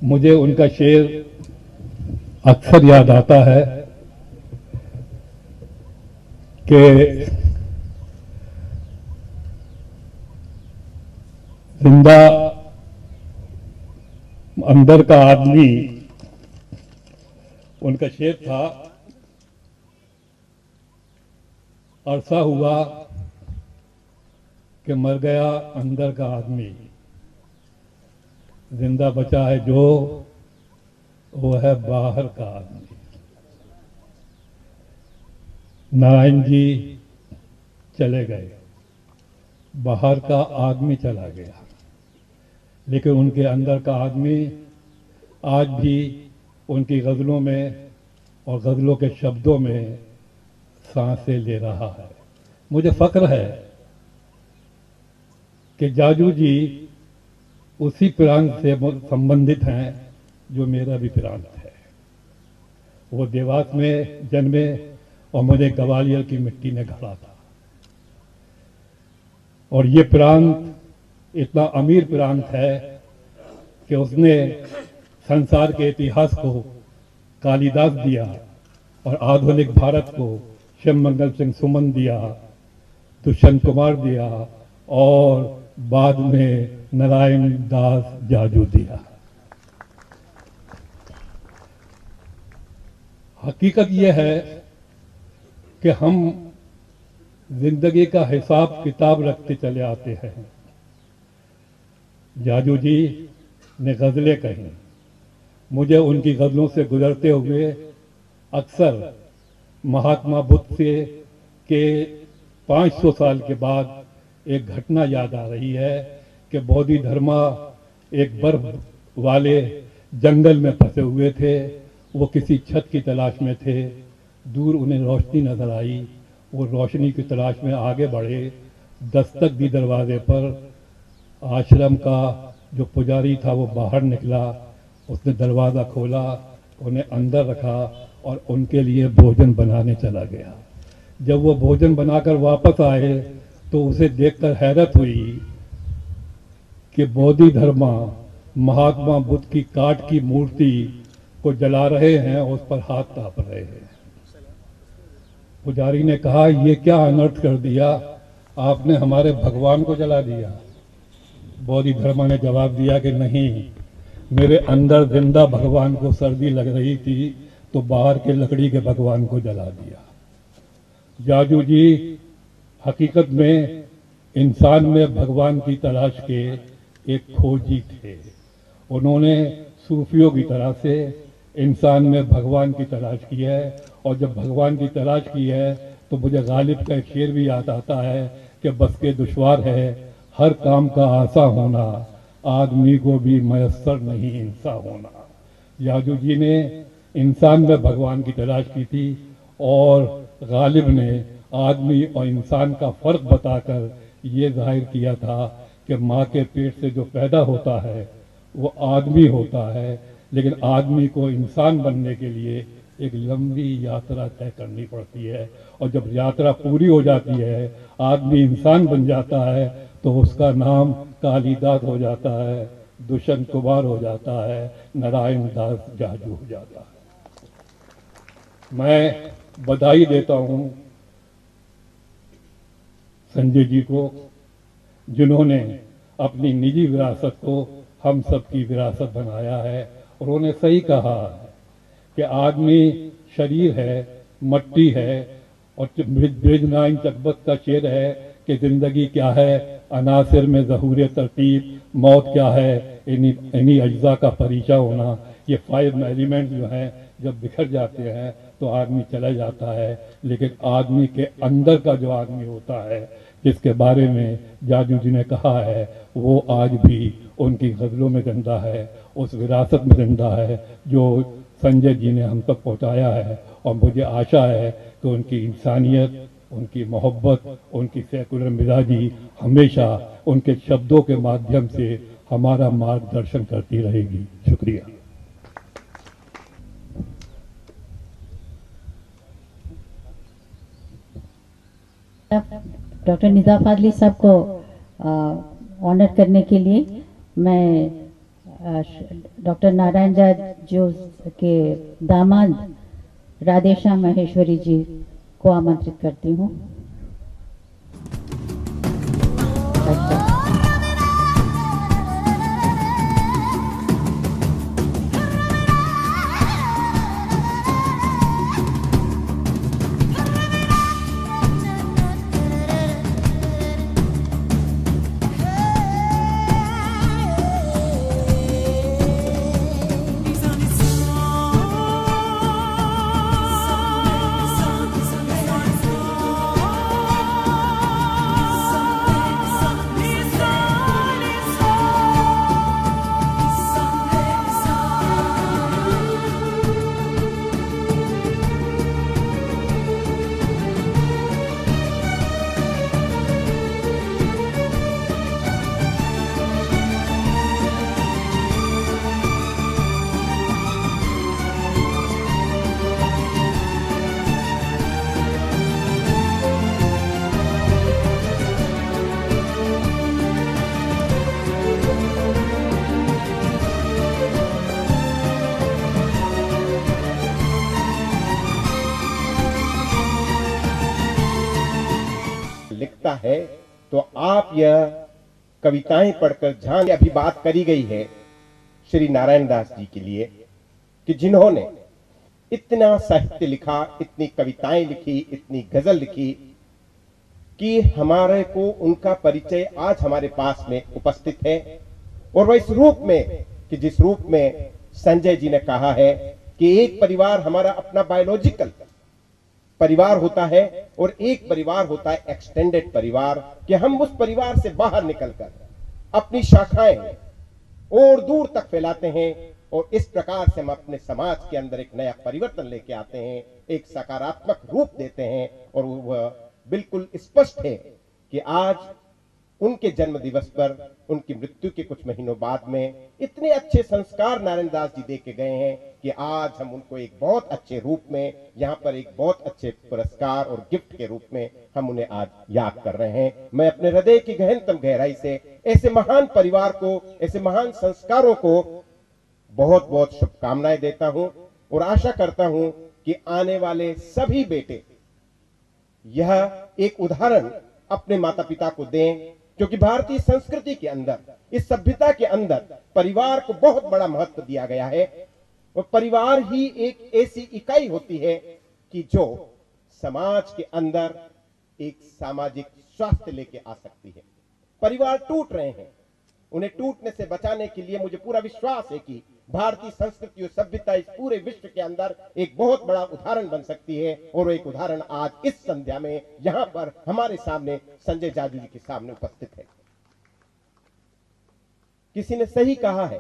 मुझे उनका शेर अक्सर याद आता है कि जिंदा अंदर का आदमी, उनका शेर था, अरसा हुआ कि मर गया अंदर का आदमी, जिंदा बचा है जो वो है बाहर का आदमी। नारायण जी चले गए, बाहर का आदमी चला गया, लेकिन उनके अंदर का आदमी आज भी उनकी गजलों में और गजलों के शब्दों में सांसें ले रहा है। मुझे फक्र है कि जाजू जी उसी प्रांत से संबंधित हैं जो मेरा भी प्रांत है। वो देवास में जन्मे और मुझे ग्वालियर की मिट्टी ने गढ़ा था। और ये प्रांत इतना अमीर प्रांत है कि उसने संसार के इतिहास को कालिदास दिया और आधुनिक भारत को शिव मंगल सिंह सुमन दिया, दुष्यंत कुमार दिया और बाद में नारायण दास जाजू दिया। हकीकत यह है कि हम जिंदगी का हिसाब किताब रखते चले आते हैं। जाजू जी ने गजलें कही, मुझे उनकी गजलों से गुजरते हुए अक्सर महात्मा बुद्ध से के 500 साल के बाद एक घटना याद आ रही है कि बोधि धर्मा एक बर्फ वाले जंगल में फंसे हुए थे। वो किसी छत की तलाश में थे, दूर उन्हें रोशनी नजर आई, वो रोशनी की तलाश में आगे बढ़े, दस्तक दी दरवाजे पर। आश्रम का जो पुजारी था वो बाहर निकला, उसने दरवाज़ा खोला, उन्हें अंदर रखा और उनके लिए भोजन बनाने चला गया। जब वो भोजन बनाकर वापस आए तो उसे देखकर हैरत हुई कि बोधि धर्मा महात्मा बुद्ध की काठ की मूर्ति को जला रहे हैं और उस पर हाथ ताप रहे हैं। पुजारी ने कहा, ये क्या अनर्थ कर दिया, आपने हमारे भगवान को जला दिया। बोधि धर्मा ने जवाब दिया कि नहीं, मेरे अंदर जिंदा भगवान को सर्दी लग रही थी तो बाहर के लकड़ी के भगवान को जला दिया। जाजू जी हकीकत में इंसान में भगवान की तलाश के एक खोजी थे। उन्होंने सूफियों की तरह से इंसान में भगवान की तलाश की है, और जब भगवान की तलाश की है तो मुझे गालिब का एक शेर भी याद आता है कि बस के दुश्वार है हर काम का आसा होना, आदमी को भी मयस्सर नहीं इंसान होना। जाजू जी ने इंसान में भगवान की तलाश की थी और गालिब ने आदमी और इंसान का फर्क बताकर ये जाहिर किया था कि माँ के पेट से जो पैदा होता है वो आदमी होता है, लेकिन आदमी को इंसान बनने के लिए एक लंबी यात्रा तय करनी पड़ती है, और जब यात्रा पूरी हो जाती है, आदमी इंसान बन जाता है, तो उसका नाम कालिदास हो जाता है, दुष्यंत कुमार हो जाता है, नारायण दास जाजू हो जाता है। मैं बधाई देता हूँ संजय जी को, जिन्होंने अपनी निजी विरासत को हम सब की विरासत बनाया है। उन्होंने सही कहा कि आदमी शरीर है, मट्टी है, और ब्रिजनाइन चकबत का शेर है कि जिंदगी क्या है, अनासिर में ज़हूर तरतीब, मौत क्या है, इन्हीं अज्जा का परिचय होना। ये 5 एलिमेंट जो हैं जब बिखर जाते हैं तो आदमी चला जाता है, लेकिन आदमी के अंदर का जो आदमी होता है, जिसके बारे में जाजू जी ने कहा है, वो आज भी उनकी गज़लों में जिंदा है, उस विरासत में जिंदा है जो संजय जी ने हम तक पहुंचाया है। और मुझे आशा है कि उनकी इंसानियत, उनकी मोहब्बत, उनकी सेकुलर मिजाजी हमेशा उनके शब्दों के माध्यम से हमारा मार्गदर्शन करती रहेगी। शुक्रिया। डॉक्टर निज़ा फाजली साहब को ऑनर करने के लिए मैं डॉक्टर नारायण झा जो के दामाद राधेश्याम महेश्वरी जी को आमंत्रित करती हूँ। लिखता है तो आप यह कविताएं पढ़कर जहां अभी बात करी गई है श्री नारायण दास जी के लिए कि जिन्होंने इतना साहित्य लिखा, इतनी कविताएं लिखी, इतनी गजल लिखी कि हमारे को उनका परिचय आज हमारे पास में उपस्थित है। और वह इस रूप में कि जिस रूप में संजय जी ने कहा है कि एक परिवार हमारा अपना बायोलॉजिकल परिवार होता है और एक परिवार होता है एक्सटेंडेड परिवार, कि हम उस परिवार से बाहर निकलकर अपनी शाखाएं और दूर तक फैलाते हैं और इस प्रकार से हम अपने समाज के अंदर एक नया परिवर्तन लेके आते हैं, एक सकारात्मक रूप देते हैं। और वह बिल्कुल स्पष्ट है कि आज उनके जन्म दिवस पर उनकी मृत्यु के कुछ महीनों बाद में इतने अच्छे संस्कार नारायण दास जी दे के गए हैं कि आज हम उनको एक बहुत अच्छे रूप में यहाँ पर एक बहुत अच्छे पुरस्कार और गिफ्ट के रूप में हम उन्हें आज याद कर रहे हैं। मैं अपने हृदय की गहनतम गहराई से ऐसे महान परिवार को, ऐसे महान संस्कारों को बहुत बहुत शुभकामनाएं देता हूं और आशा करता हूं कि आने वाले सभी बेटे यह एक उदाहरण अपने माता पिता को दें, क्योंकि भारतीय संस्कृति के अंदर, इस सभ्यता के अंदर परिवार को बहुत बड़ा महत्व दिया गया है। और परिवार ही एक ऐसी इकाई होती है कि जो समाज के अंदर एक सामाजिक स्वास्थ्य लेके आ सकती है। परिवार टूट रहे हैं, उन्हें टूटने से बचाने के लिए मुझे पूरा विश्वास है कि भारतीय संस्कृति और सभ्यता इस पूरे विश्व के अंदर एक बहुत बड़ा उदाहरण बन सकती है। और एक उदाहरण आज इस संध्या में यहां पर हमारे सामने संजय जाजू जी के सामने उपस्थित है। किसी ने सही कहा है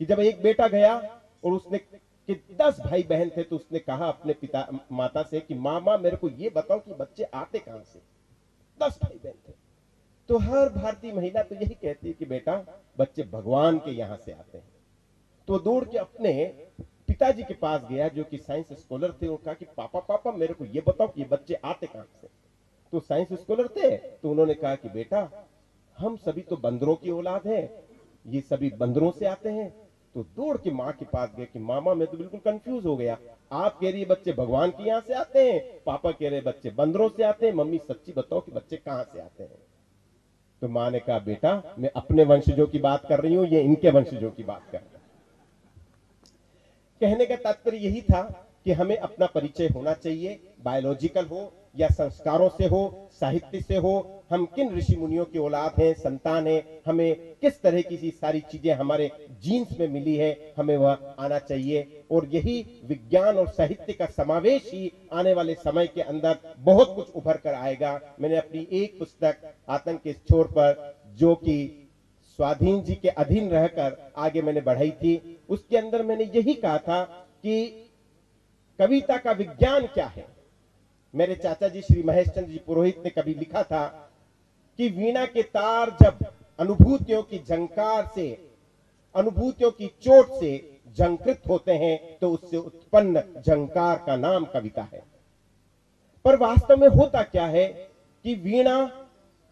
कि जब एक बेटा गया और उसने कि 10 भाई बहन थे तो उसने कहा अपने पिता माता से कि मामा मेरे को ये बताओ कि बच्चे आते कहां से। 10 भाई बहन थे तो हर भारतीय महिला तो यही कहती है कि बेटा बच्चे भगवान के यहां से आते हैं। तो दौड़ के अपने पिताजी के पास गया जो कि साइंस स्कॉलर थे और कहा कि पापा पापा मेरे को ये बताओ कि ये बच्चे आते कहां से। तो साइंस स्कॉलर थे तो उन्होंने कहा कि बेटा हम सभी तो बंदरों की औलाद हैं, ये सभी बंदरों से आते हैं। तो दौड़ के माँ के पास गए कि मामा मैं तो बिल्कुल कंफ्यूज हो गया, आप कह रही है बच्चे भगवान के यहां से आते हैं, पापा कह रहे बच्चे बंदरों से आते हैं, मम्मी सच्ची बताओ कि बच्चे कहां से आते हैं। तो माँ ने कहा बेटा मैं अपने वंशजों की बात कर रही हूं, ये इनके वंशजों की बात कर रही हूं। कहने का तात्पर्य यही था कि हमें अपना परिचय होना चाहिए, बायोलॉजिकल हो या संस्कारों से हो, साहित्य से हो, हम किन ऋषि मुनियों की औलाद हैं, संतान हैं, हमें किस तरह की सारी चीजें हमारे जीन्स में मिली है, हमें वह आना चाहिए। और यही विज्ञान और साहित्य का समावेश ही आने वाले समय के अंदर बहुत कुछ उभर कर आएगा। मैंने अपनी एक पुस्तक आतंक के छोर पर जो कि स्वाधीन जी के अधीन रहकर आगे मैंने बढ़ाई थी, उसके अंदर मैंने यही कहा था कि कविता का विज्ञान क्या है। मेरे चाचा जी श्री महेश चंद्र जी पुरोहित ने कभी लिखा था कि वीणा के तार जब अनुभूतियों की झंकार से, अनुभूतियों की चोट से झंकृत होते हैं तो उससे उत्पन्न झंकार का नाम कविता है। पर वास्तव में होता क्या है कि वीणा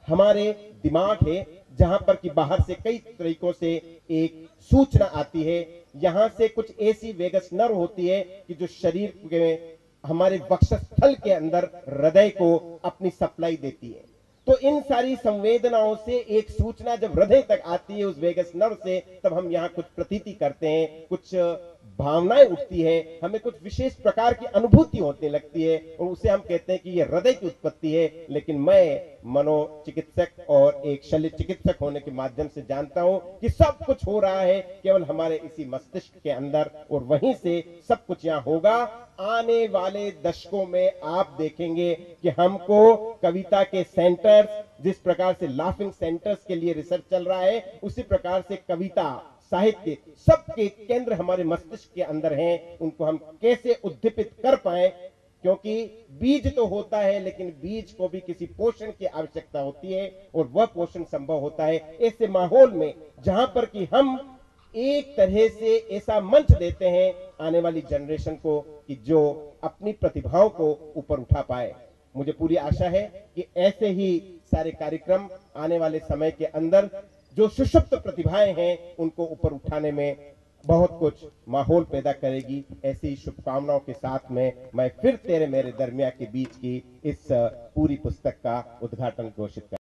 हमारे दिमाग है जहां पर कि बाहर से कई तरीकों से एक सूचना आती है। यहां से कुछ ऐसी वेगस नर्व होती है कि जो शरीर के हमारे वक्षस्थल के अंदर हृदय को अपनी सप्लाई देती है। तो इन सारी संवेदनाओं से एक सूचना जब हृदय तक आती है उस वेगस नर्व से, तब हम यहाँ कुछ प्रतीति करते हैं, कुछ भावनाएं उठती है, हमें कुछ विशेष प्रकार की अनुभूति होने लगती है और उसे हम कहते हैं कि ये हृदय की उत्पत्ति है। लेकिन मैं मनोचिकित्सक और एक शल्य चिकित्सक होने के माध्यम से जानता हूं कि सब कुछ हो रहा है केवल हमारे इसी मस्तिष्क के अंदर, और वहीं से सब कुछ यहां होगा। आने वाले दशकों में आप देखेंगे कि हमको कविता के सेंटर्स, जिस प्रकार से लाफिंग सेंटर्स के लिए रिसर्च चल रहा है, उसी प्रकार से कविता, साहित्य, सबके केंद्र हमारे मस्तिष्क के अंदर हैं। उनको हम कैसे उद्दीपित कर पाए, क्योंकि बीज तो होता है लेकिन बीज को भी किसी पोषण की आवश्यकता होती है और वह पोषण संभव होता है ऐसे माहौल में जहां पर कि हम एक तरह से ऐसा मंच देते हैं आने वाली जनरेशन को कि जो अपनी प्रतिभाओं को ऊपर उठा पाए। मुझे पूरी आशा है कि ऐसे ही सारे कार्यक्रम आने वाले समय के अंदर जो सुषुप्त प्रतिभाएं हैं उनको ऊपर उठाने में बहुत कुछ माहौल पैदा करेगी। ऐसी शुभकामनाओं के साथ में मैं फिर तेरे मेरे दरमिया के बीच की इस पूरी पुस्तक का उद्घाटन घोषित कर